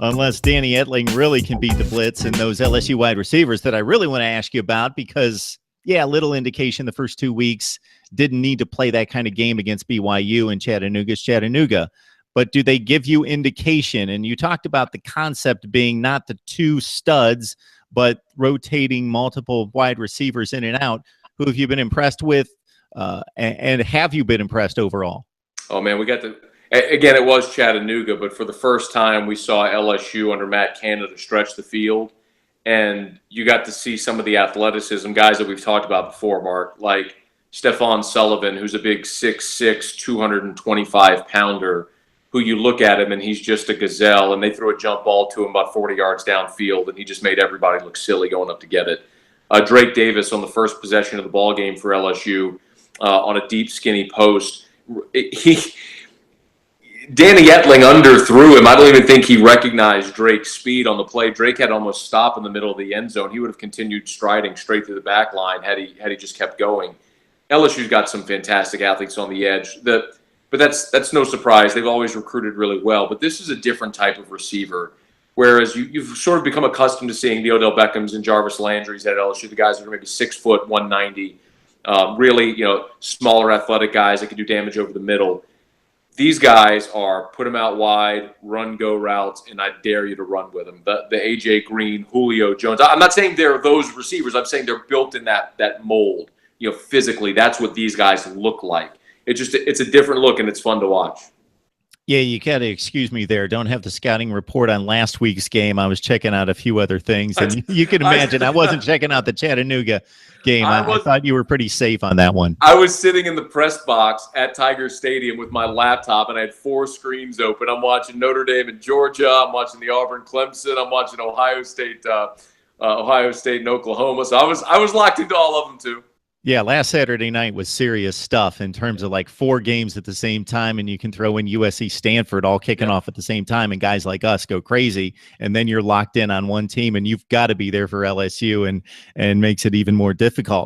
unless Danny Etling really can beat the blitz and those LSU wide receivers that I really want to ask you about because, yeah, little indication the first 2 weeks didn't need to play that kind of game against BYU and Chattanooga's Chattanooga. But do they give you indication? And you talked about the concept being not the two studs, but rotating multiple wide receivers in and out. Who have you been impressed with? And have you been impressed overall? Oh, man, we got the – again, it was Chattanooga, but for the first time we saw LSU under Matt Canada stretch the field, and you got to see some of the athleticism, guys that we've talked about before, Mark, like Stephon Sullivan, who's a big 6'6", 225-pounder, who you look at him and he's just a gazelle, and they throw a jump ball to him about 40 yards downfield, and he just made everybody look silly going up to get it. Drake Davis on the first possession of the ball game for LSU on a deep, skinny post. Danny Etling underthrew him. I don't even think he recognized Drake's speed on the play. Drake had almost stopped in the middle of the end zone. He would have continued striding straight through the back line had he just kept going. LSU's got some fantastic athletes on the edge. But that's no surprise. They've always recruited really well. But this is a different type of receiver. Whereas you've sort of become accustomed to seeing the Odell Beckhams and Jarvis Landry's at LSU, the guys that are maybe 6 foot, 190, really smaller athletic guys that can do damage over the middle. These guys are put them out wide, run go routes, and I dare you to run with them. The AJ Green, Julio Jones. I'm not saying they're those receivers. I'm saying they're built in that mold. Physically, that's what these guys look like. It's a different look, and it's fun to watch. Yeah, you got to excuse me there. Don't have the scouting report on last week's game. I was checking out a few other things, and you can imagine I wasn't checking out the Chattanooga game. I thought you were pretty safe on that one. I was sitting in the press box at Tiger Stadium with my laptop, and I had 4 screens open. I'm watching Notre Dame and Georgia. I'm watching the Auburn-Clemson. I'm watching Ohio State and Oklahoma. So I was locked into all of them too. Yeah, last Saturday night was serious stuff in terms of like 4 games at the same time, and you can throw in USC Stanford all kicking off at the same time, and guys like us go crazy, and then you're locked in on one team, and you've got to be there for LSU, and makes it even more difficult.